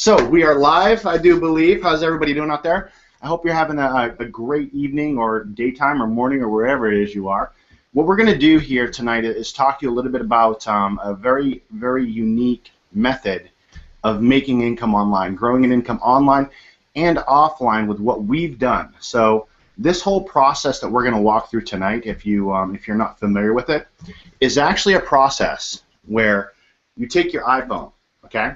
So we are live, I do believe. How's everybody doing out there? I hope you're having a great evening or daytime or morning or wherever it is you are. What we're going to do here tonight is talk to you a little bit about a very, very unique method of making income online, growing an income online and offline with what we've done. So this whole process that we're going to walk through tonight, if you're not familiar with it, is actually a process where you take your iPhone, okay?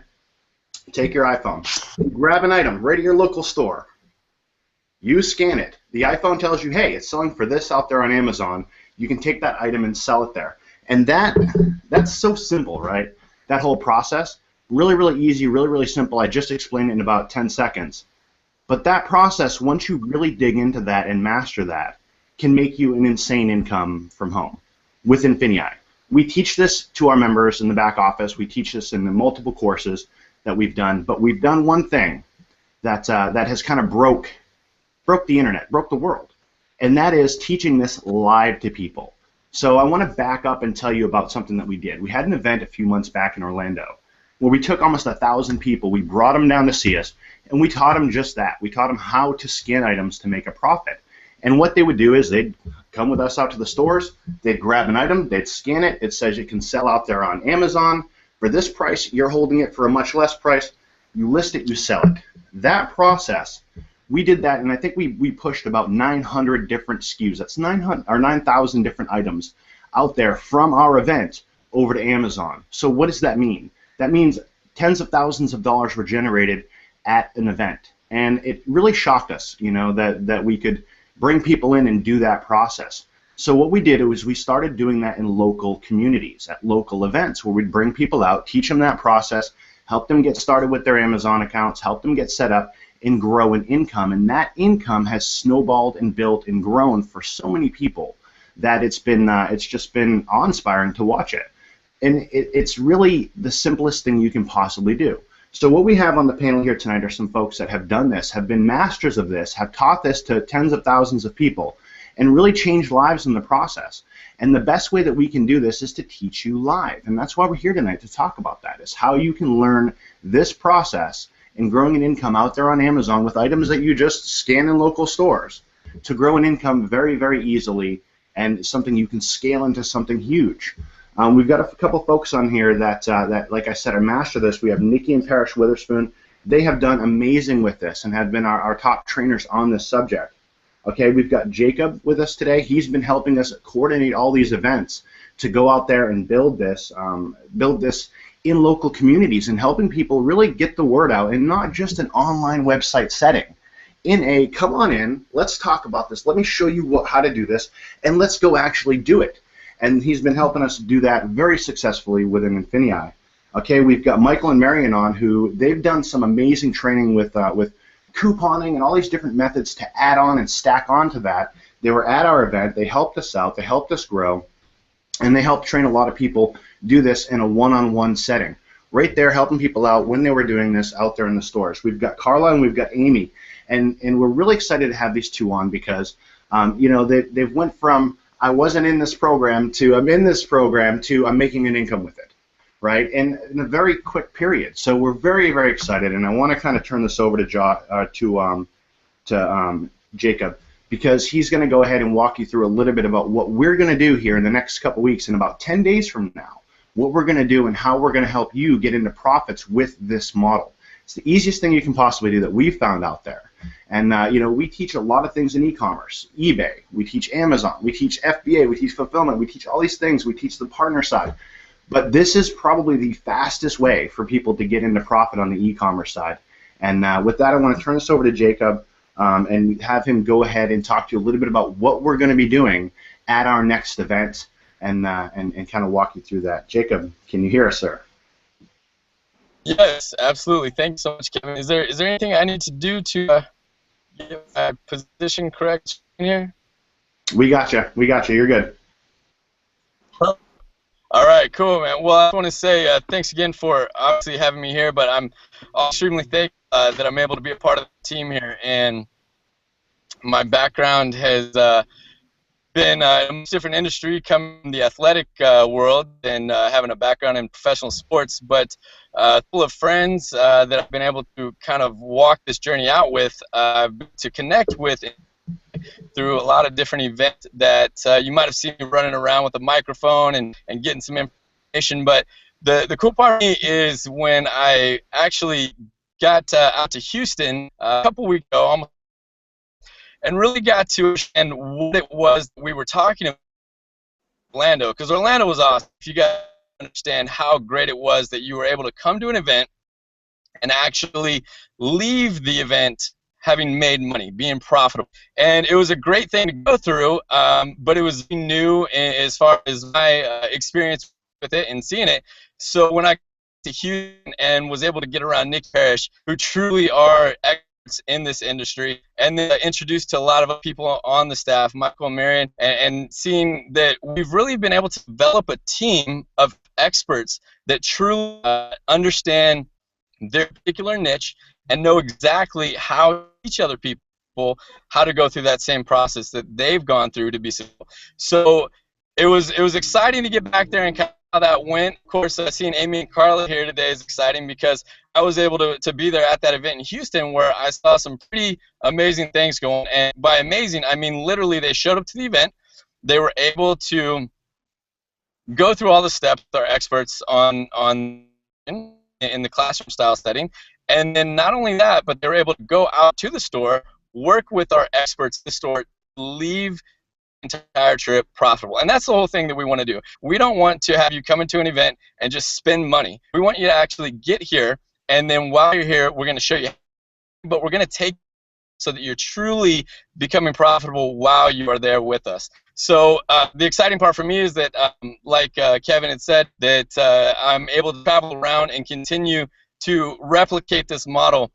Take your iPhone, grab an item right at your local store. You scan it. The iPhone tells you, hey, it's selling for this out there on Amazon. You can take that item and sell it there. And that's so simple, right? That whole process, really, really easy, really, really simple. I just explained it in about 10 seconds. But that process, once you really dig into that and master that, can make you an insane income from home with Infinii. We teach this to our members in the back office. We teach this in the multiple courses that we've done, but we've done one thing that has kind of broke the internet, broke the world, and that is teaching this live to people. So I want to back up and tell you about something that we did. We had an event a few months back in Orlando where we took almost 1,000 people. We brought them down to see us, and we taught them just that. We taught them how to scan items to make a profit. And what they would do is they'd come with us out to the stores, they'd grab an item, they'd scan it, it says it can sell out there on Amazon for this price, you're holding it for a much less price, you list it, you sell it. That process, we did that, and I think we pushed about 900 different SKUs. That's 9,000 different items out there from our event over to Amazon. So what does that mean? That means tens of thousands of dollars were generated at an event, and it really shocked us, you know, that we could bring people in and do that process. So what we did was we started doing that in local communities, at local events, where we'd bring people out, teach them that process, help them get started with their Amazon accounts, help them get set up, and grow an income. And that income has snowballed and built and grown for so many people that it's just been awe-inspiring to watch it. And it's really the simplest thing you can possibly do. So what we have on the panel here tonight are some folks that have done this, have been masters of this, have taught this to tens of thousands of people, and really changed lives in the process. And the best way that we can do this is to teach you live. And that's why we're here tonight, to talk about that, is how you can learn this process in growing an income out there on Amazon with items that you just scan in local stores to grow an income very, very easily, and something you can scale into something huge. We've got a couple folks on here that, like I said, are master this. We have Nikki and Parrish Witherspoon. They have done amazing with this and have been our top trainers on this subject. Okay, we've got Jacob with us today. He's been helping us coordinate all these events to go out there and build this in local communities and helping people really get the word out, and not just an online website setting. Come on in, let's talk about this, let me show you how to do this, and let's go actually do it. And he's been helping us do that very successfully within Infinii. Okay, we've got Michael and Marion on, who they've done some amazing training with couponing and all these different methods to add on and stack onto that. They were at our event, they helped us out, they helped us grow, and they helped train a lot of people do this in a one-on-one setting. Right there, helping people out when they were doing this out there in the stores. We've got Carla and we've got Amy, and we're really excited to have these two on because you know, they've went from I wasn't in this program to I'm in this program to I'm making an income with it, right? And in a very quick period. So we're very, very excited, and I want to kind of turn this over to Jacob, because he's going to go ahead and walk you through a little bit about what we're going to do here in the next couple weeks, in about 10 days from now, what we're going to do and how we're going to help you get into profits with this model. It's the easiest thing you can possibly do that we've found out there. And you know, we teach a lot of things in e-commerce, eBay, we teach Amazon, we teach FBA, we teach fulfillment, we teach all these things, we teach the partner side. But this is probably the fastest way for people to get into profit on the e-commerce side. And with that, I want to turn this over to Jacob and have him go ahead and talk to you a little bit about what we're going to be doing at our next event, and kind of walk you through that. Jacob, can you hear us, sir? Yes, absolutely. Thanks so much, Kevin. Is there anything I need to do to get my position correct in here? We got you. We got you. You're good. All right, cool, man. Well, I just want to say thanks again for obviously having me here, but I'm extremely thankful that I'm able to be a part of the team here. And my background has been in a different industry, coming from the athletic world and having a background in professional sports. But a couple of friends that I've been able to kind of walk this journey out with, to connect with through a lot of different events that you might have seen me running around with a microphone and getting some information. But the cool part for me is when I actually got out to Houston a couple weeks ago, almost, and really got to understand what it was we were talking about Orlando, because Orlando was awesome. If you guys understand how great it was that you were able to come to an event and actually leave the event having made money, being profitable. And it was a great thing to go through, but it was new as far as my experience with it and seeing it. So when I got to Houston and was able to get around Nick Parrish, who truly are experts in this industry, and then introduced to a lot of other people on the staff, Michael and Marion, and seeing that we've really been able to develop a team of experts that truly understand their particular niche and know exactly how to teach other people how to go through that same process that they've gone through to be successful. So it was exciting to get back there and kind of how that went. Of course, seeing Amy and Carla here today is exciting because I was able to be there at that event in Houston where I saw some pretty amazing things going. And by amazing, I mean literally they showed up to the event. They were able to go through all the steps with our experts on in the classroom style setting, and then not only that, but they're able to go out to the store, work with our experts in the store, leave the entire trip profitable. And that's the whole thing that we want to do. We don't want to have you come into an event and just spend money. We want you to actually get here, and then while you're here, we're going to show you, but we're going to take so that you're truly becoming profitable while you are there with us. So the exciting part for me is that, like Kevin had said, that I'm able to travel around and continue to replicate this model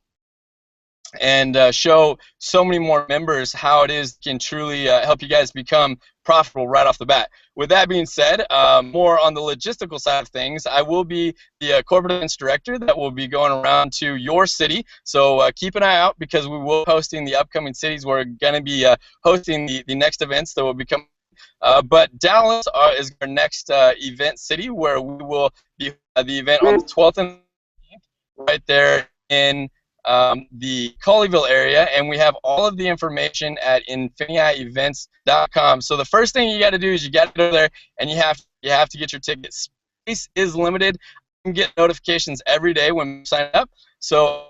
and show so many more members how it is can truly help you guys become profitable right off the bat. With that being said, more on the logistical side of things, I will be the corporate events director that will be going around to your city. So keep an eye out because we will be hosting the upcoming cities. We're going to be hosting the next events that will be coming. But Dallas is our next event city where we will be the event on the 12th and 13th right there in the Colleyville area, and we have all of the information at infiniievents.com. So the first thing you got to do is you got to go there, and you have to get your tickets. Space is limited. You can get notifications every day when you sign up. So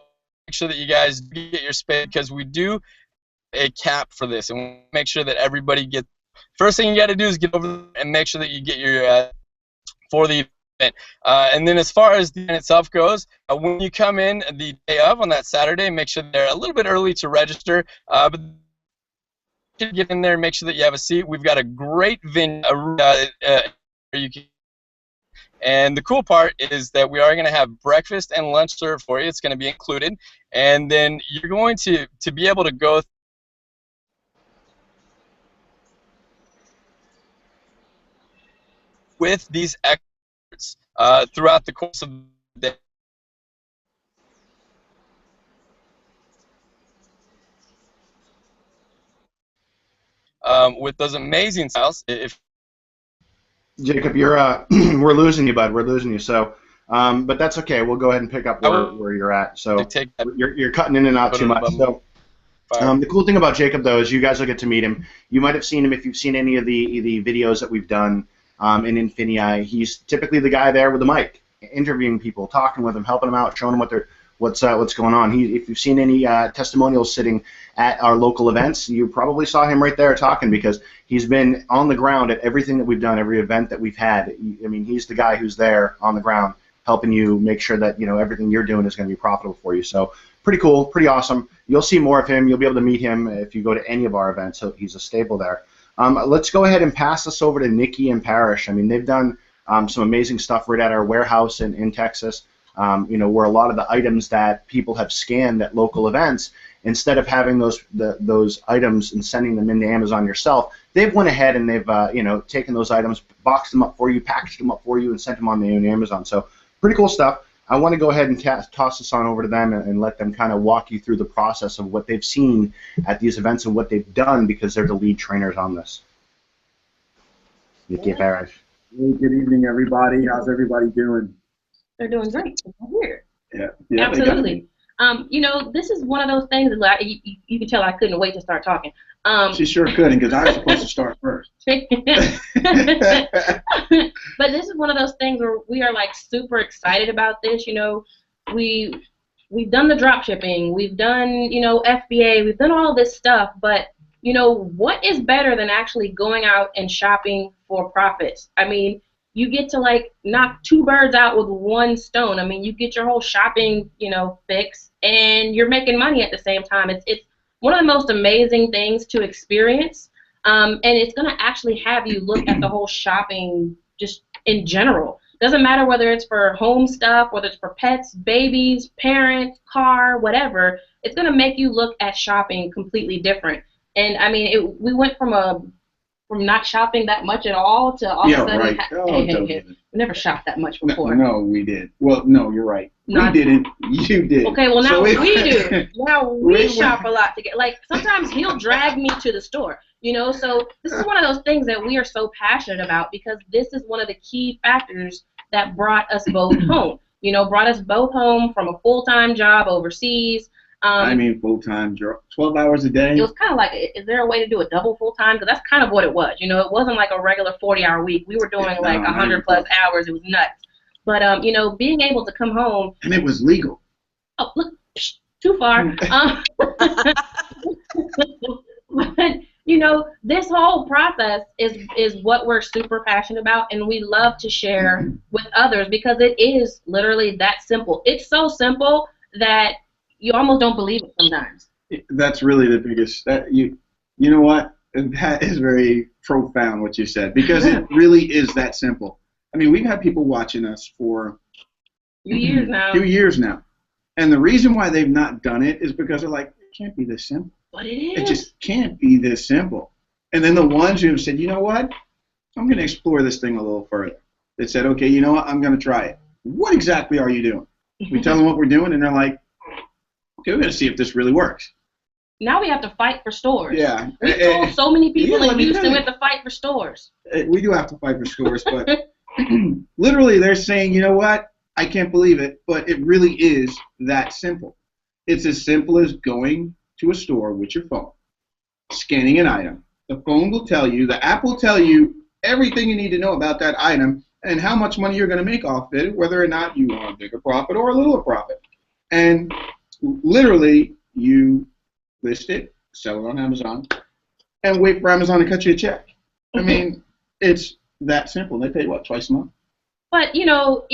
make sure that you guys get your space because we do a cap for this, and we make sure that everybody gets. First thing you got to do is get over there and make sure that you get your for the event. And then as far as the event itself goes, when you come in the day of on that Saturday, make sure they're a little bit early to register. But you get in there and make sure that you have a seat. We've got a great venue. And the cool part is that we are going to have breakfast and lunch served for you. It's going to be included. And then you're going to be able to go with these experts throughout the course of the day. With those amazing styles. Jacob, you're we're losing you, bud. We're losing you. So, but that's okay. We'll go ahead and pick up where you're at. So you're cutting in and out too much. So the cool thing about Jacob, though, is you guys will get to meet him. You might have seen him if you've seen any of the videos that we've done in Infinii. He's typically the guy there with the mic, interviewing people, talking with them, helping them out, showing them what's going on. If you've seen any testimonials sitting at our local events, you probably saw him right there talking because he's been on the ground at everything that we've done, every event that we've had. I mean, he's the guy who's there on the ground helping you make sure that everything you're doing is going to be profitable for you. So pretty cool, pretty awesome. You'll see more of him. You'll be able to meet him if you go to any of our events. So he's a staple there. Let's go ahead and pass this over to Nikki and Parrish. I mean, they've done some amazing stuff right at our warehouse in Texas. Where a lot of the items that people have scanned at local events, instead of having those items and sending them into Amazon yourself, they've went ahead and they've taken those items, boxed them up for you, packaged them up for you, and sent them on the Amazon. So pretty cool stuff. I want to go ahead and toss this on over to them and let them kind of walk you through the process of what they've seen at these events and what they've done because they're the lead trainers on this. Nikki Parrish. Hey, good evening, everybody. How's everybody doing? They're doing great. They're here. Yeah, Absolutely. You know, this is one of those things that like, you can tell I couldn't wait to start talking. She sure couldn't, because I was supposed to start first. But this is one of those things where we are like super excited about this. You know, we've done the drop shipping, we've done, you know, FBA, we've done all this stuff, but you know, what is better than actually going out and shopping for profits? I mean, you get to like knock two birds out with one stone. I mean, you get your whole shopping, you know, fix, and you're making money at the same time. It's one of the most amazing things to experience, and it's gonna actually have you look at the whole shopping just in general. Doesn't matter whether it's for home stuff, whether it's for pets, babies, parents, car, whatever. It's gonna make you look at shopping completely different. And I mean, we went from not shopping that much at all to all of a sudden. Right. Hey. We never shopped that much before. No, we did. Well, no, you're right. Not, we didn't. You did. Okay, well now so we do. Now we shop a lot together. Like sometimes he'll drag me to the store. You know, so this is one of those things that we are so passionate about because this is one of the key factors that brought us both home. You know, brought us both home from a full-time job overseas. I mean, full-time job, 12 hours a day. It was kind of like, is there a way to do a double full-time? Because that's kind of what it was. You know, it wasn't like a regular 40-hour week. We were doing like 100-plus hours. It was nuts. But, you know, being able to come home. And it was legal. Oh, look, too far. But, you know, this whole process is what we're super passionate about, and we love to share with others because it is literally that simple. It's so simple that you almost don't believe it sometimes. That's really the biggest. You know what? That is very profound what you said because it really is that simple. I mean, we've had people watching us for 2 years now. 2 years now, and the reason why they've not done it is because they're like, it can't be this simple. But it is. It just can't be this simple. And then the ones who have said, you know what? I'm going to explore this thing a little further. They said, okay, you know what? I'm going to try it. What exactly are you doing? We tell them what we're doing, and they're like, okay, we're going to see if this really works. Now we have to fight for stores. Yeah. We told so many people in Houston we have to fight for stores. We do have to fight for stores, but literally they're saying, you know what? I can't believe it, but it really is that simple. It's as simple as going to a store with your phone, scanning an item. The phone will tell you, the app will tell you everything you need to know about that item and how much money you're going to make off it, whether or not you want a bigger profit or a little profit. And literally, you list it, sell it on Amazon, and wait for Amazon to cut you a check. I mean, it's that simple. They pay, what, twice a month? But, you know,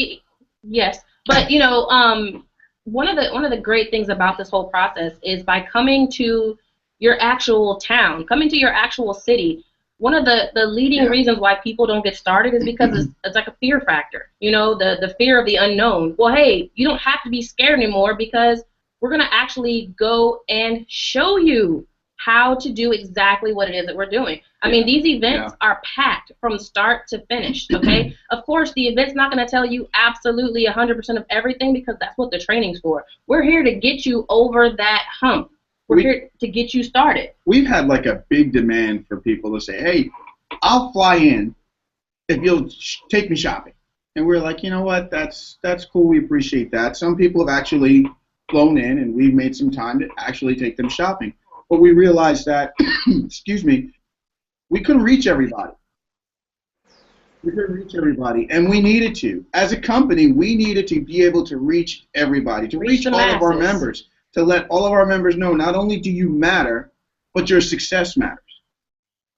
yes. But, you know, one of the great things about this whole process is by coming to your actual town, coming to your actual city, one of the leading reasons why people don't get started is because it's like a fear factor. You know, the fear of the unknown. Well, hey, you don't have to be scared anymore because we're going to actually go and show you how to do exactly what it is that we're doing. I mean, these events are packed from start to finish, okay? Of course, the event's not going to tell you absolutely 100% of everything because that's what the training's for. We're here to get you over that hump. We're here to get you started. We've had like a big demand for people to say, hey, I'll fly in if you'll take me shopping. And we're like, you know what, that's cool, we appreciate that. Some people have actually flown in and we've made some time to actually take them shopping. But we realized that, excuse me, we couldn't reach everybody. We couldn't reach everybody, and we needed to. As a company, we needed to be able to reach everybody, to reach all of our members, to let all of our members know not only do you matter, but your success matters.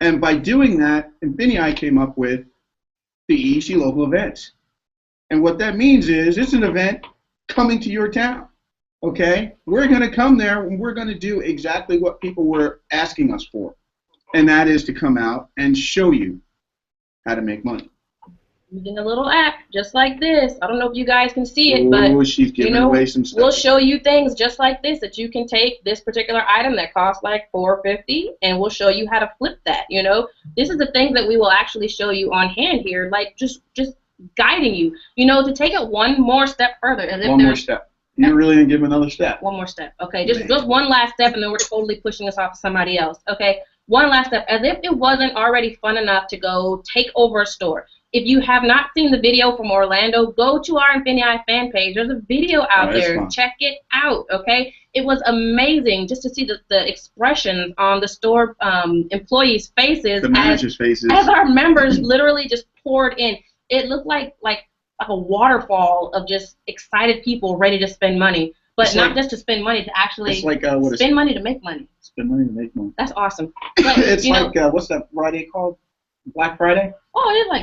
And by doing that, Infinii came up with the EEC local events. And what that means is it's an event coming to your town. Okay, we're going to come there and we're going to do exactly what people were asking us for, and that is to come out and show you how to make money. Using a little app just like this. I don't know if you guys can see it, but she's giving away some stuff. We'll show you things just like this that you can take this particular item that costs like $4.50, and we'll show you how to flip that. You know, this is the things that we will actually show you on hand here, like just guiding you. You know, to take it one more step further. One more step. You're really going to give another step. One more step. Okay, just one last step, and then we're totally pushing us off to somebody else. Okay, one last step. As if it wasn't already fun enough to go take over a store. If you have not seen the video from Orlando, go to our Infinii fan page. There's a video out there. Fun. Check it out, okay? It was amazing just to see the expressions on the store employees' faces. The managers' faces. As our members literally just poured in. It looked like a waterfall of just excited people ready to spend money. But it's not like, just to spend money, to actually spend money to make money. Spend money to make money. That's awesome. But, it's like, what's that Friday called? Black Friday? Oh, it is like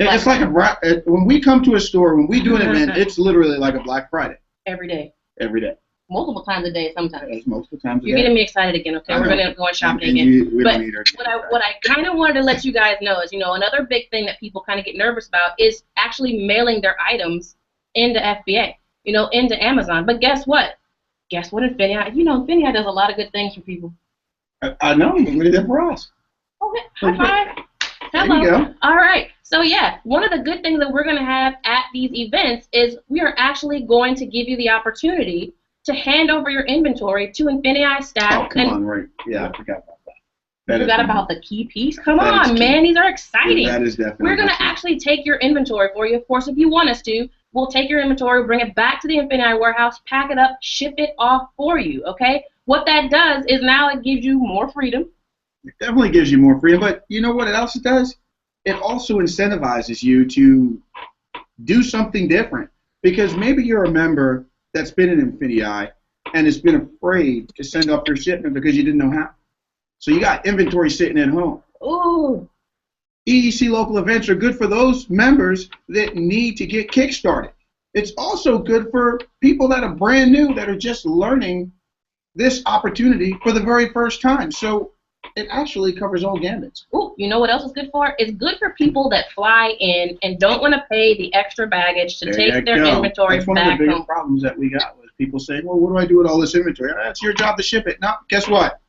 Black Friday. When we come to a store, when we do an event, it's literally like a Black Friday. Every day. Every day. Multiple times a day sometimes. It's multiple times a day. You're getting me excited again, okay? We're going to go on shopping again. What I kind of wanted to let you guys know is, another big thing that people kind of get nervous about is actually mailing their items into FBA, into Amazon. But guess what? Infinii, Infinii does a lot of good things for people. I know. What did that for us? Okay. High five. Hello. There you go. All right. So, yeah, one of the good things that we're going to have at these events is we are actually going to give you the opportunity to hand over your inventory to Infinii staff. Oh, come on, right. Yeah, I forgot about that. You forgot about the key piece? Come on, man. These are exciting. That is definitely. We're going to actually take your inventory for you. Of course, if you want us to, we'll take your inventory, bring it back to the Infinii warehouse, pack it up, ship it off for you, okay? What that does is now it gives you more freedom. It definitely gives you more freedom, but you know what else it does? It also incentivizes you to do something different, because maybe you're a member that's been in Infinii and has been afraid to send up your shipment because you didn't know how. So you got inventory sitting at home. Ooh. EDC local events are good for those members that need to get kickstarted. It's also good for people that are brand new, that are just learning this opportunity for the very first time. So it actually covers all gambits. Ooh, you know what else is good for? It's good for people that fly in and don't want to pay the extra baggage to take their inventory back home. That's one of the biggest problems that we got was people saying, well, what do I do with all this inventory? That's your job to ship it. No, guess what?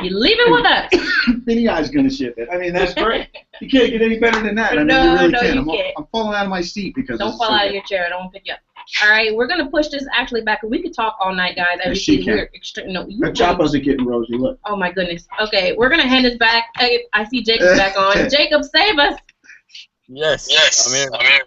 You leave it with us. Infinii going to ship it. I mean, that's great. You can't get any better than that. I mean, you really can't. I'm falling out of my seat because don't fall out of your chair. I don't want to pick you up. All right, we're going to push this actually back. We could talk all night, guys. Yes, she can. Her chopper's are getting rosy. Look. Oh, my goodness. Okay, we're going to hand this back. I see Jacob back on. Jacob, save us. Yes. I'm here.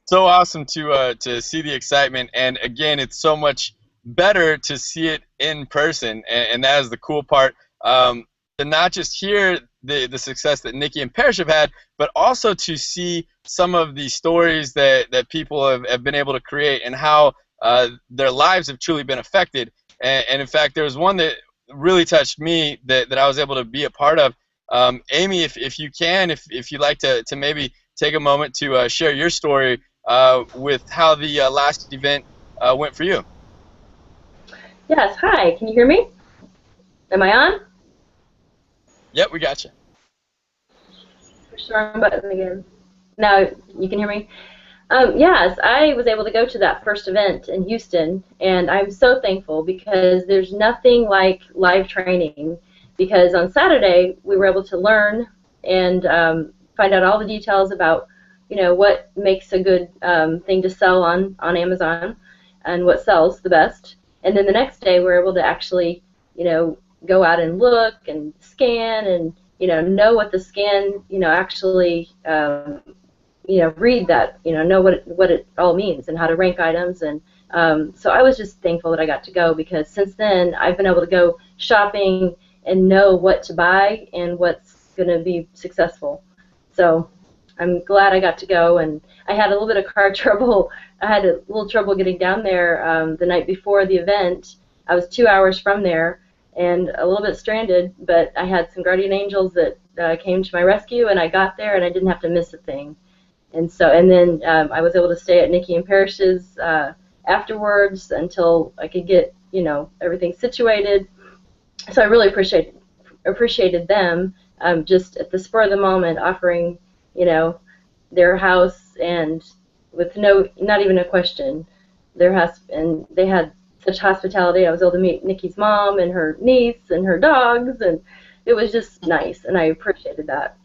So awesome to see the excitement. And, again, it's so much better to see it in person. And that is the cool part. To not just hear the success that Nikki and Parrish have had, but also to see some of the stories that people have been able to create and how their lives have truly been affected. And in fact, there was one that really touched me that I was able to be a part of. Amy, if you can, if you'd like to maybe take a moment to share your story with how the last event went for you. Yes, hi. Can you hear me? Am I on? Yep, we got you. Push the wrong button again. Now you can hear me? Yes, I was able to go to that first event in Houston, and I'm so thankful because there's nothing like live training, because on Saturday we were able to learn and find out all the details about, what makes a good thing to sell on Amazon and what sells the best. And then the next day we were able to actually, go out and look and scan and, know what the scan, actually, read that, know what it all means and how to rank items. And so I was just thankful that I got to go, because since then I've been able to go shopping and know what to buy and what's going to be successful. So I'm glad I got to go, and I had a little bit of car trouble. I had a little trouble getting down there the night before the event. I was 2 hours from there and a little bit stranded, but I had some guardian angels that came to my rescue, and I got there and I didn't have to miss a thing. And then I was able to stay at Nikki and Parrish's afterwards until I could get everything situated. So I really appreciated them just at the spur of the moment offering their house, and with not even a question, their house, and they had such hospitality. I was able to meet Nikki's mom and her niece and her dogs, and it was just nice, and I appreciated that.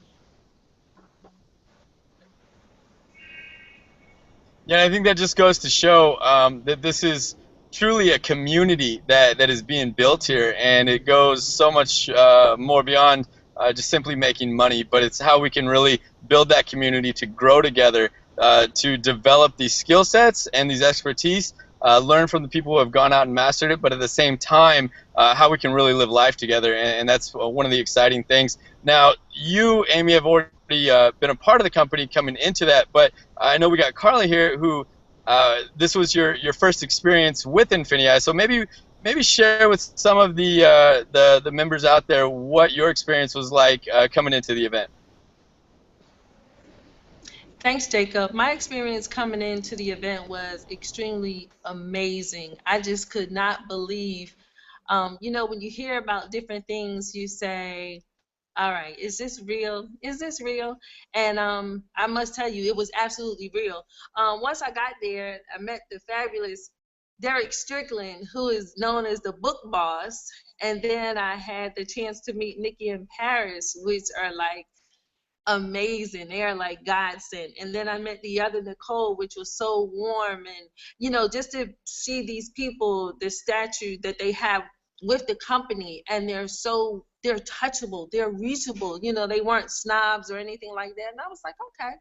Yeah, I think that just goes to show that this is truly a community that is being built here, and it goes so much more beyond just simply making money, but it's how we can really build that community to grow together, to develop these skill sets and these expertise, learn from the people who have gone out and mastered it, but at the same time, how we can really live life together. And that's one of the exciting things. Now, you, Amy, have already been a part of the company coming into that, but I know we got Carly here who this was your first experience with Infinii. So maybe share with some of the members out there what your experience was like coming into the event. Thanks, Jacob. My experience coming into the event was extremely amazing. I just could not believe, you know, when you hear about different things, you say, all right, is this real? Is this real? And I must tell you, it was absolutely real. Once I got there, I met the fabulous Derek Strickland, who is known as the book boss. And then I had the chance to meet Nikki and Paris, which are like amazing. They are like godsend. And then I met the other Nicole, which was so warm. And, you know, just to see these people, the statue that they have with the company, and they're touchable, they're reachable. You know, they weren't snobs or anything like that. And I was like, okay,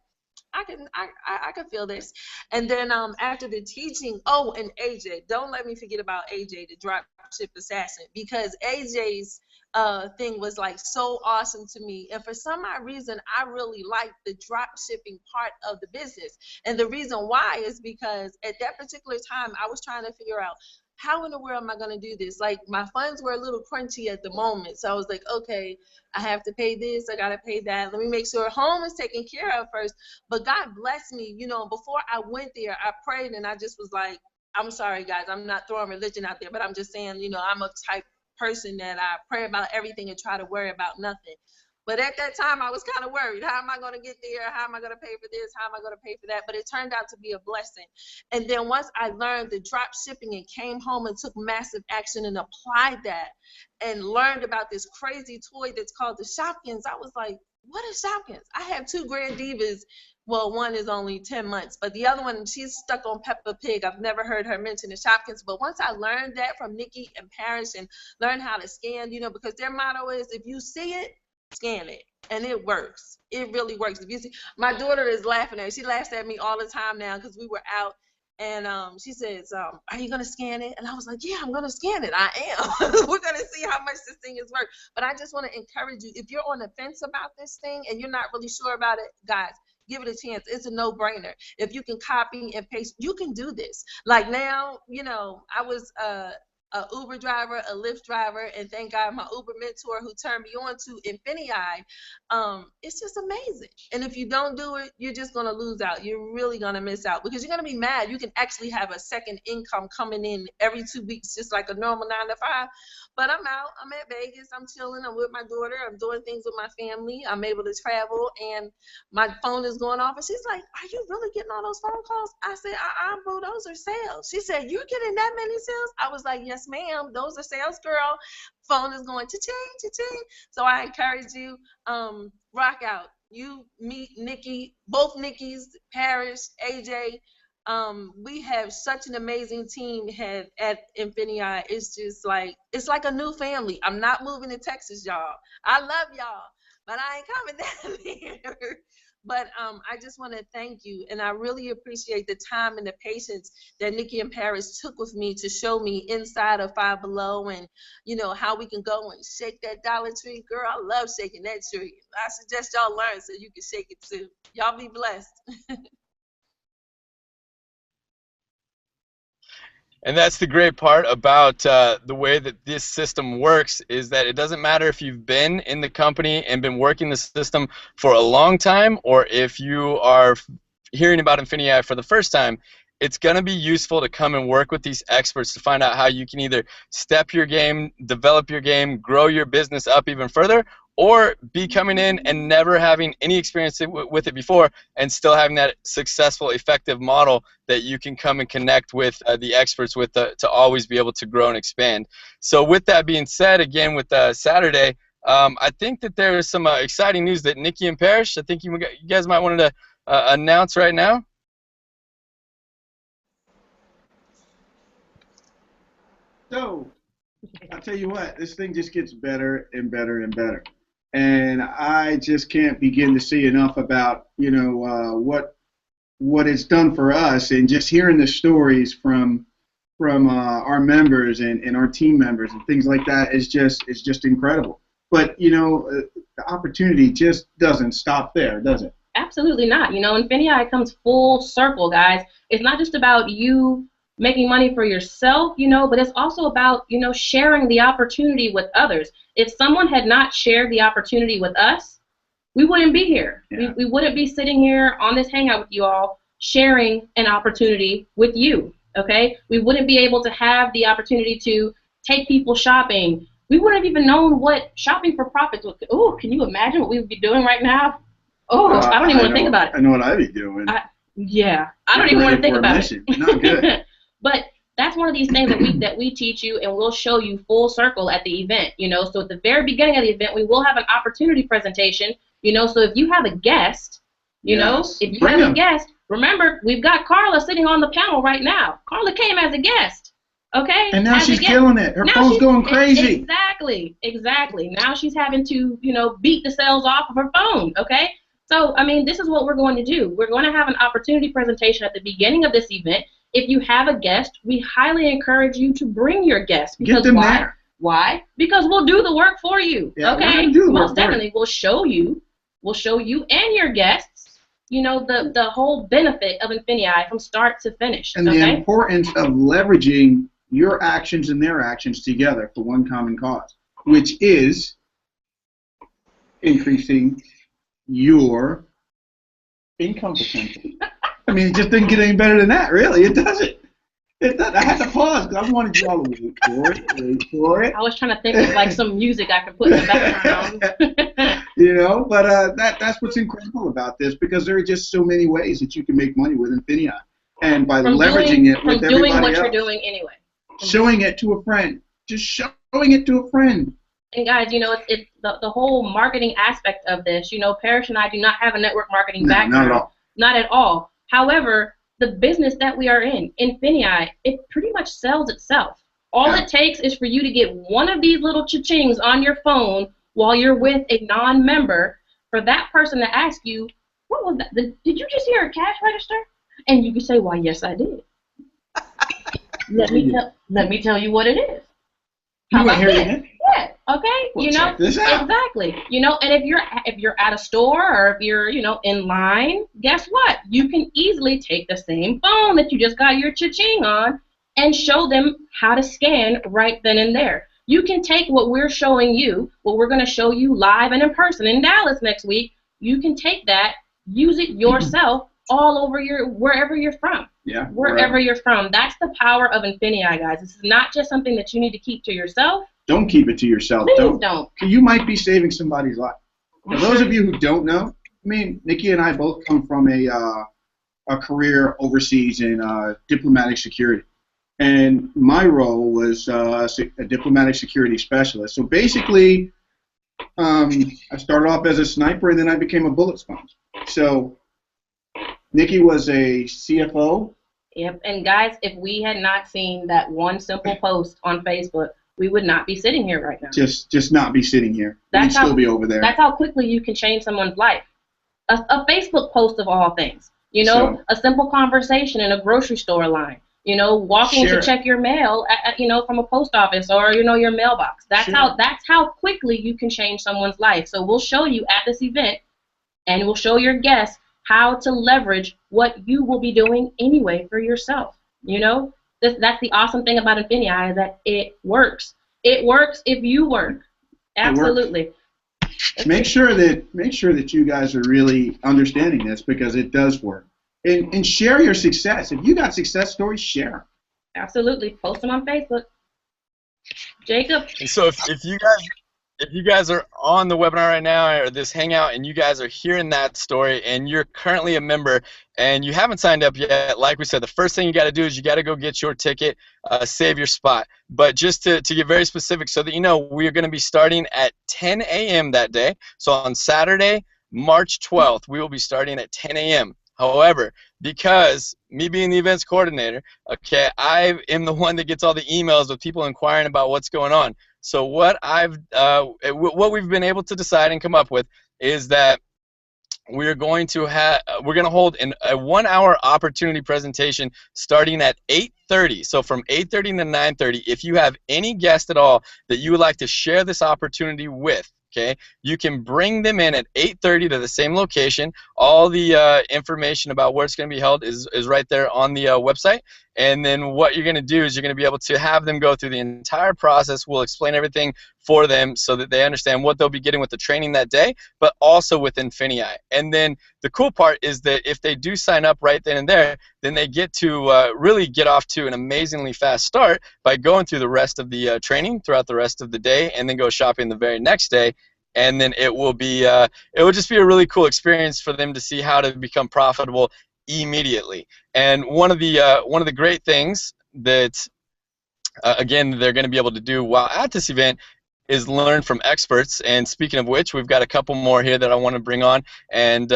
I can feel this. And then after the teaching, oh, and AJ, don't let me forget about AJ, the drop ship assassin, because AJ's thing was like so awesome to me. And for some odd reason, I really liked the drop shipping part of the business. And the reason why is because at that particular time, I was trying to figure out, how in the world am I going to do this? Like, my funds were a little crunchy at the moment. So I was like, okay, I have to pay this, I got to pay that. Let me make sure home is taken care of first. But God bless me, you know, before I went there, I prayed and I just was like, I'm sorry, guys, I'm not throwing religion out there, but I'm just saying, you know, I'm a type person that I pray about everything and try to worry about nothing. But at that time, I was kind of worried. How am I going to get there? How am I going to pay for this? How am I going to pay for that? But it turned out to be a blessing. And then once I learned the drop shipping and came home and took massive action and applied that and learned about this crazy toy that's called the Shopkins, I was like, what is Shopkins? I have two grand divas. Well, one is only 10 months, but the other one, she's stuck on Peppa Pig. I've never heard her mention the Shopkins. But once I learned that from Nikki and Parrish and learned how to scan, you know, because their motto is, if you see it, scan it. And it works. It really works. If you see, my daughter is laughing at me. She laughs at me all the time now because we were out. And she says, are you going to scan it? And I was like, yeah, I'm going to scan it. I am. We're going to see how much this thing is worth. But I just want to encourage you, if you're on the fence about this thing and you're not really sure about it, guys, give it a chance. It's a no-brainer. If you can copy and paste, you can do this. Like now, you know, I was a Uber driver, a Lyft driver, and thank God my Uber mentor who turned me on to Infinii. It's just amazing. And if you don't do it, you're just going to lose out. You're really going to miss out because you're going to be mad. You can actually have a second income coming in every 2 weeks, just like a normal 9 to 5. But I'm out. I'm at Vegas. I'm chilling. I'm with my daughter. I'm doing things with my family. I'm able to travel, and my phone is going off. And she's like, "Are you really getting all those phone calls?" I said, boo, those are sales. She said, "You're getting that many sales?" I was like, "Yes, ma'am. Those are sales, girl." Phone is going cha-ching, cha-ching. So I encourage you, rock out. You meet Nikki, both Nikki's, Parrish, AJ. We have such an amazing team at Infinii. It's just like, it's like a new family. I'm not moving to Texas, y'all. I love y'all, but I ain't coming down here. But I just want to thank you, and I really appreciate the time and the patience that Nikki and Paris took with me to show me inside of Five Below, and you know how we can go and shake that Dollar Tree. Girl, I love shaking that tree. I suggest y'all learn so you can shake it too. Y'all be blessed. And that's the great part about the way that this system works, is that it doesn't matter if you've been in the company and been working the system for a long time, or if you are hearing about Infinii for the first time. It's going to be useful to come and work with these experts to find out how you can either step your game, develop your game, grow your business up even further, or be coming in and never having any experience with it before and still having that successful, effective model that you can come and connect with the experts with to always be able to grow and expand. So with that being said, again, with Saturday, I think that there is some exciting news that Nikki and Parrish, I think you guys might want to announce right now. So, I'll tell you what, this thing just gets better and better and better. and I just can't begin to see enough about what it's done for us, and just hearing the stories from our members and our team members and things like that is just incredible. But the opportunity just doesn't stop there, does it? Absolutely not. Infinii comes full circle, guys. It's not just about you making money for yourself, but it's also about, sharing the opportunity with others. If someone had not shared the opportunity with us, we wouldn't be here. Yeah. We wouldn't be sitting here on this hangout with you all, sharing an opportunity with you, okay? We wouldn't be able to have the opportunity to take people shopping. We wouldn't have even known what shopping for profits would. Oh, can you imagine what we would be doing right now? Oh, I don't even want to think about it. I know what I'd be doing. I don't even want to think about it. Not good. But that's one of these things that we teach you, and we'll show you full circle at the event. So at the very beginning of the event, we will have an opportunity presentation. So if you have a guest, a guest, remember, we've got Carla sitting on the panel right now. Carla came as a guest, okay? And now she's killing it. Her phone's going crazy. Exactly. Now she's having to, beat the cells off of her phone, okay? So, this is what we're going to do. We're going to have an opportunity presentation at the beginning of this event. If you have a guest, we highly encourage you to bring your guest. Get them there. Why? Because we'll do the work for you, okay? Most definitely, we'll show you and your guests, the whole benefit of Infinii from start to finish. And the importance of leveraging your actions and their actions together for one common cause, which is increasing your income potential. It just didn't get any better than that, really. It doesn't. I had to pause because I wanted you all to wait for it. I was trying to think of like some music I could put in the background. But that's what's incredible about this, because there are just so many ways that you can make money with Infinii, and by leveraging it with everybody else. From doing what you're doing anyway. Showing it to a friend. Just showing it to a friend. And guys, it's the whole marketing aspect of this. Parrish and I do not have a network marketing background. Not at all. Not at all. However, the business that we are in, Infinii, it pretty much sells itself. All it takes is for you to get one of these little cha-chings on your phone while you're with a non-member, for that person to ask you, what was that? Did you just hear a cash register? And you can say, why, yes, I did. Let me tell you what it is. How about this? Yeah, okay. Well, check this out. Exactly. And if you're at a store, or if you're, in line, guess what? You can easily take the same phone that you just got your cha-ching on and show them how to scan right then and there. You can take what we're showing you, what we're going to show you live and in person in Dallas next week. You can take that, use it yourself all over wherever you're from. Yeah. Wherever you're from. That's the power of Infinii, guys. This is not just something that you need to keep to yourself. Don't keep it to yourself. Please don't. You might be saving somebody's life. For those of you who don't know, Nikki and I both come from a career overseas in diplomatic security. And my role was a diplomatic security specialist. So basically, I started off as a sniper, and then I became a bullet sponge. So Nikki was a CFO. Yep. And guys, if we had not seen that one simple post on Facebook, we would not be sitting here right now. Just not be sitting here. We'd still be over there. That's how quickly you can change someone's life. A Facebook post of all things. A simple conversation in a grocery store line. Walking to check your mail, from a post office or your mailbox. That's how quickly you can change someone's life. So we'll show you at this event, and we'll show your guests how to leverage what you will be doing anyway for yourself. That's the awesome thing about Infinii, is that it works. It works if you work. Absolutely. Make sure that you guys are really understanding this, because it does work. And share your success. If you got success stories, share them. Absolutely. Post them on Facebook. Jacob. And so if you guys are on the webinar right now, or this hangout, and you guys are hearing that story, and you're currently a member and you haven't signed up yet, like we said, the first thing you got to do is you got to go get your ticket, save your spot. But just to get very specific, so that we are going to be starting at 10 a.m. that day. So on Saturday, March 12th, we will be starting at 10 a.m. However, because me being the events coordinator, okay, I am the one that gets all the emails with people inquiring about what's going on. So what we've been able to decide and come up with is that we're going to hold a 1 hour opportunity presentation starting at 8:30. So from 8:30 to 9:30, if you have any guest at all that you would like to share this opportunity with, okay, you can bring them in at 8:30 to the same location. All the information about where it's going to be held is right there on the website. And then what you're going to do is you're going to be able to have them go through the entire process. We'll explain everything for them so that they understand what they'll be getting with the training that day, but also with Infinii. And then the cool part is that if they do sign up right then and there, then they get to really get off to an amazingly fast start by going through the rest of the training throughout the rest of the day, and then go shopping the very next day. And then it will just be a really cool experience for them to see how to become profitable immediately. And one of the great things that again they're going to be able to do while at this event is learn from experts. And speaking of which, we've got a couple more here that I want to bring on and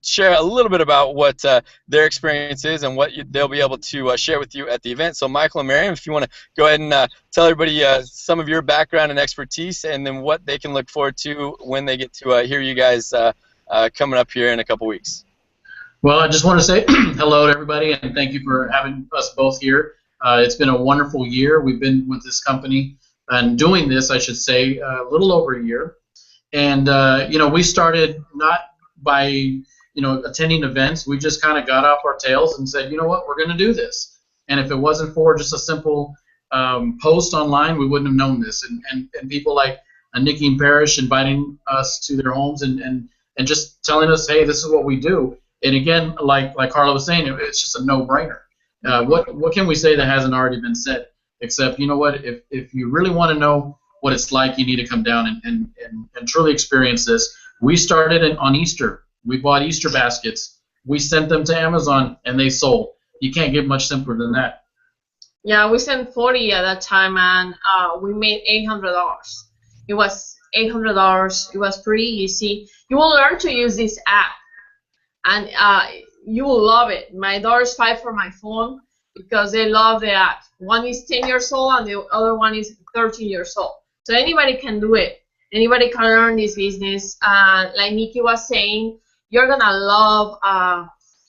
share a little bit about what their experience is and what they'll be able to share with you at the event. So Michael and Miriam, if you want to go ahead and tell everybody some of your background and expertise, and then what they can look forward to when they get to hear you guys coming up here in a couple weeks. Well, I just want to say hello to everybody, and thank you for having us both here. It's been a wonderful year. We've been with this company and doing this, I should say, a little over a year. And, we started not by, attending events. We just kind of got off our tails and said, you know what, we're going to do this. And if it wasn't for just a simple post online, we wouldn't have known this. And people like Nikki and Parrish inviting us to their homes and just telling us, hey, this is what we do. And again, like Carla was saying, it's just a no-brainer. What can we say that hasn't already been said? Except, you know what, if you really want to know what it's like, you need to come down and truly experience this. We started on Easter. We bought Easter baskets. We sent them to Amazon, and they sold. You can't get much simpler than that. Yeah, we sent 40 at that time, and we made $800. It was $800. It was pretty easy. You will learn to use this app, and you will love it. My daughters fight for my phone because they love the app. One is 10 years old, and the other one is 13 years old. So anybody can do it. Anybody can learn this business. Like Nikki was saying, you're going to love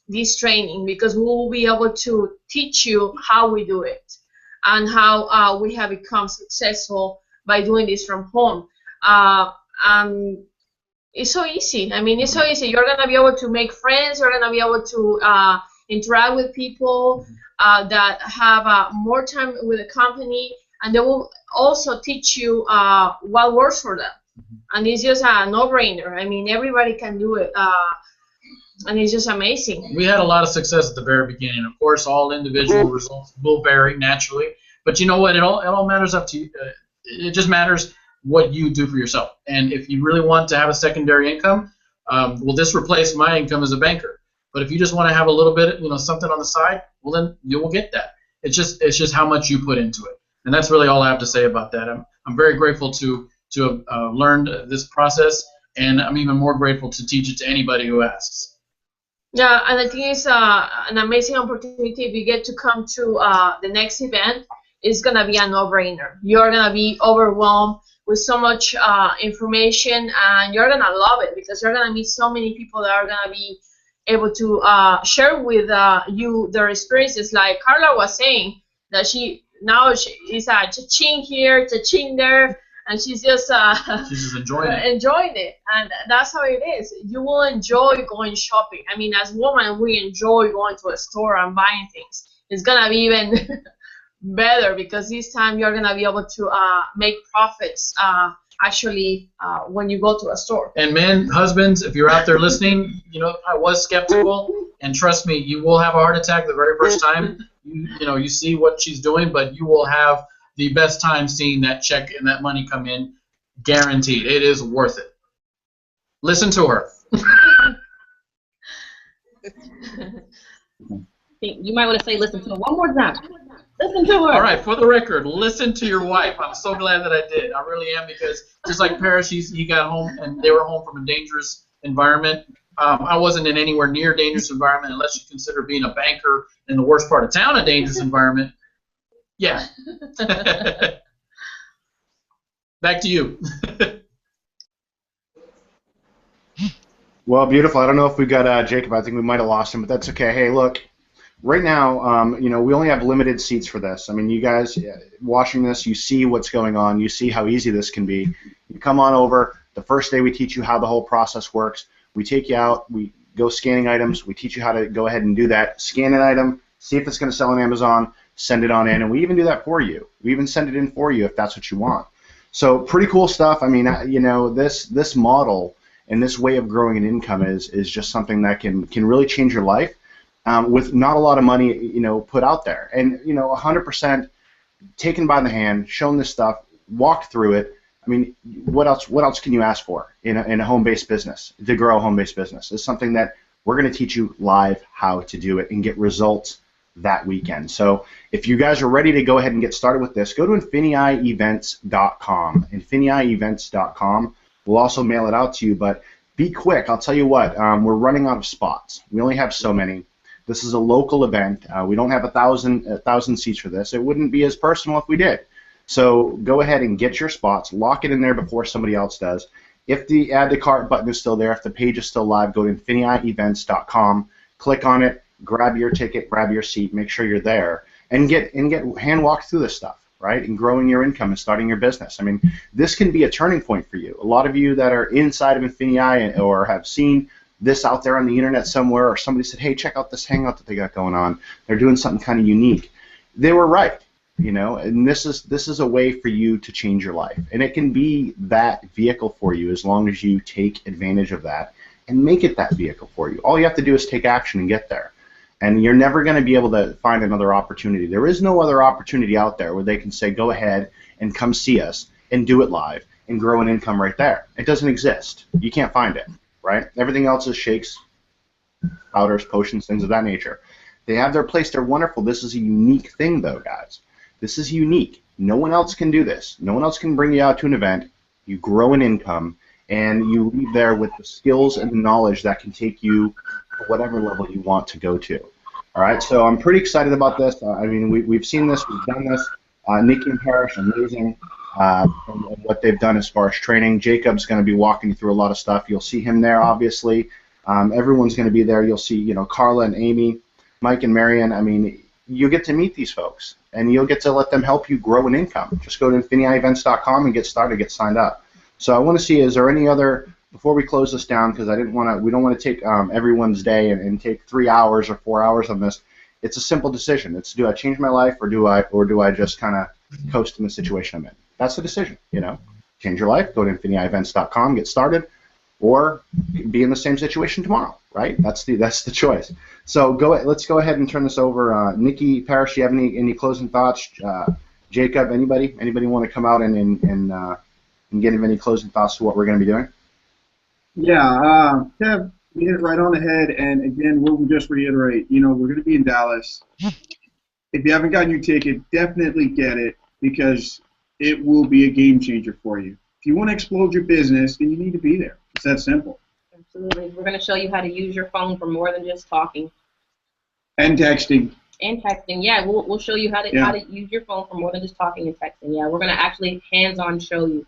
this training because we will be able to teach you how we do it and how we have become successful by doing this from home. It's so easy. I mean, it's so easy. You're going to be able to make friends. You're going to be able to interact with people that have more time with the company, and they will also teach you what works for them. And it's just a no-brainer. I mean, everybody can do it, and it's just amazing. We had a lot of success at the very beginning. Of course, all individual results will vary naturally, but you know what? It all matters up to you. It just matters what you do for yourself. And if you really want to have a secondary income, well, this replaced my income as a banker. But if you just want to have a little bit, something on the side, well, then you will get that. It's just how much you put into it. And that's really all I have to say about that. I'm very grateful to have learned this process, and I'm even more grateful to teach it to anybody who asks. Yeah, and I think it's an amazing opportunity. If you get to come to the next event, it's going to be a no-brainer. You're going to be overwhelmed with so much information, and you're going to love it because you're going to meet so many people that are going to be able to share with you their experiences. Like Carla was saying, that she's a cha-ching here, cha-ching there, and she's just enjoying it. Enjoying it, and that's how it is. You will enjoy going shopping. I mean, as women, we enjoy going to a store and buying things. It's gonna be even better because this time you're gonna be able to make profits. Actually, when you go to a store. And men, husbands, if you're out there listening, I was skeptical, and trust me, you will have a heart attack the very first time you see what she's doing, but you will have the best time seeing that check and that money come in, guaranteed. It is worth it. Listen to her. You might want to say listen to her one more time. Listen to her. All right, for the record, listen to your wife. I'm so glad that I did. I really am, because just like Parrish, he got home and they were home from a dangerous environment. I wasn't in anywhere near a dangerous environment unless you consider being a banker in the worst part of town a dangerous environment. Yeah. back to you. Well, beautiful. I don't know if we got Jacob. I think we might have lost him, but that's okay. Hey, look, right now, we only have limited seats for this. I mean, you guys watching this, you see what's going on. You see how easy this can be. You come on over. The first day we teach you how the whole process works. We take you out. We go scanning items. We teach you how to go ahead and do that. Scan an item, see if it's going to sell on Amazon, send it on in, and we even do that for you. We even send it in for you if that's what you want. So pretty cool stuff. I mean, this model and this way of growing an income is just something that can really change your life with not a lot of money, put out there. And 100% taken by the hand, shown this stuff, walked through it. I mean, what else can you ask for in a home-based business, to grow a home-based business? It's something that we're going to teach you live how to do it and get results that weekend. So if you guys are ready to go ahead and get started with this, go to infiniievents.com. infiniievents.com. We'll also mail it out to you, but be quick. I'll tell you what, we're running out of spots. We only have so many. This is a local event. We don't have 1,000 seats for this. It wouldn't be as personal if we did. So go ahead and get your spots. Lock it in there before somebody else does. If the add to cart button is still there, if the page is still live, go to infiniievents.com. Click on it. Grab your ticket. Grab your seat. Make sure you're there, and get hand walked through this stuff, right? And growing your income and starting your business. I mean, this can be a turning point for you. A lot of you that are inside of Infinii or have seen this out there on the internet somewhere, or somebody said, hey, check out this Hangout that they got going on. They're doing something kind of unique. They were right, and this is a way for you to change your life. And it can be that vehicle for you as long as you take advantage of that and make it that vehicle for you. All you have to do is take action and get there. And you're never going to be able to find another opportunity. There is no other opportunity out there where they can say, go ahead and come see us and do it live and grow an income right there. It doesn't exist. You can't find it, right? Everything else is shakes, powders, potions, things of that nature. They have their place. They're wonderful. This is a unique thing, though, guys. This is unique. No one else can do this. No one else can bring you out to an event. You grow an income, and you leave there with the skills and the knowledge that can take you to whatever level you want to go to. All right, so I'm pretty excited about this. I mean, we've seen this, we've done this. Nikki and Parrish, amazing and what they've done as far as training. Jacob's going to be walking you through a lot of stuff. You'll see him there, obviously. Everyone's going to be there. You'll see, Carla and Amy, Mike and Marion. I mean, you'll get to meet these folks, and you'll get to let them help you grow an income. Just go to infiniievents.com and get started, get signed up. So I want to see, is there any other, before we close this down, because we don't want to take everyone's day and take 3 hours or 4 hours on this. It's a simple decision. It's, do I change my life, or do I just kind of coast in the situation I'm in? That's the decision, Change your life, go to infiniievents.com, get started, or be in the same situation tomorrow, right? That's the choice. So let's go ahead and turn this over. Nikki, Parrish, do you have any closing thoughts? Jacob, anybody want to come out and get any closing thoughts to what we're going to be doing? Yeah, Kev, you hit it right on the head. And again, we'll just reiterate, we're going to be in Dallas. If you haven't gotten your ticket, definitely get it, because it will be a game changer for you. If you want to explode your business, then you need to be there. It's that simple. Absolutely. We're going to show you how to use your phone for more than just talking. And texting. And texting, yeah. We'll show you how to use your phone for more than just talking and texting. Yeah, we're going to actually hands-on show you.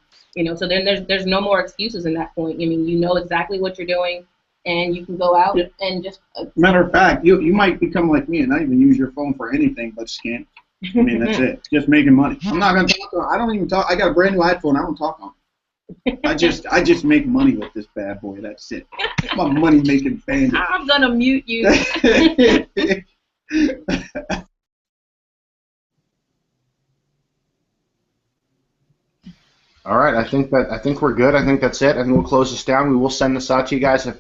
So then there's no more excuses in that point. I mean, you know exactly what you're doing, and you can go out and just. Matter of fact, you might become like me and not even use your phone for anything but scan. I mean, that's it. Just making money. I'm not gonna talk. I don't even talk. I got a brand new iPhone. I don't talk on it. I just make money with this bad boy. That's it. I'm a money making bandit. I'm gonna mute you. All right, I think we're good. I think that's it. I think we'll close this down. We will send this out to you guys if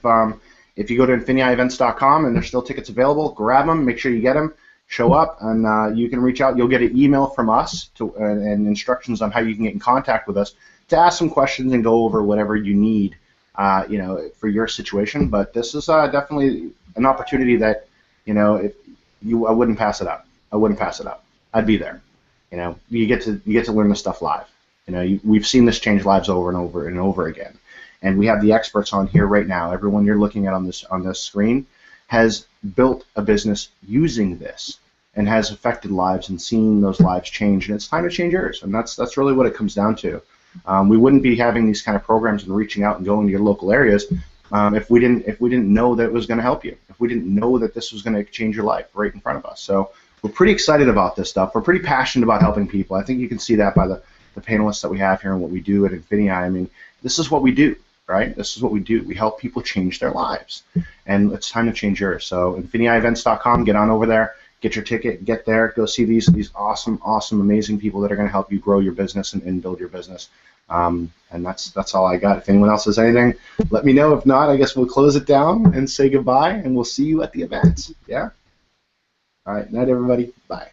you go to infiniievents.com and there's still tickets available. Grab them. Make sure you get them. Show up, and you can reach out. You'll get an email from us and instructions on how you can get in contact with us to ask some questions and go over whatever you need, for your situation. But this is definitely an opportunity that, I wouldn't pass it up. I wouldn't pass it up. I'd be there. You get to learn this stuff live. We've seen this change lives over and over and over again, and we have the experts on here right now. Everyone you're looking at on this screen has built a business using this and has affected lives and seen those lives change, and it's time to change yours. And that's really what it comes down to. We wouldn't be having these kind of programs and reaching out and going to your local areas if we didn't know that it was going to help you, if we didn't know that this was going to change your life right in front of us. So we're pretty excited about this stuff. We're pretty passionate about helping people. I think you can see that by the panelists that we have here and what we do at Infinii. I mean, this is what we do, right? This is what we do. We help people change their lives, and it's time to change yours. So InfiniiEvents.com, get on over there, get your ticket, get there, go see these awesome, amazing people that are going to help you grow your business and build your business. And that's all I got. If anyone else has anything, let me know. If not, I guess we'll close it down and say goodbye, and we'll see you at the event. Yeah? All right. Night, everybody. Bye.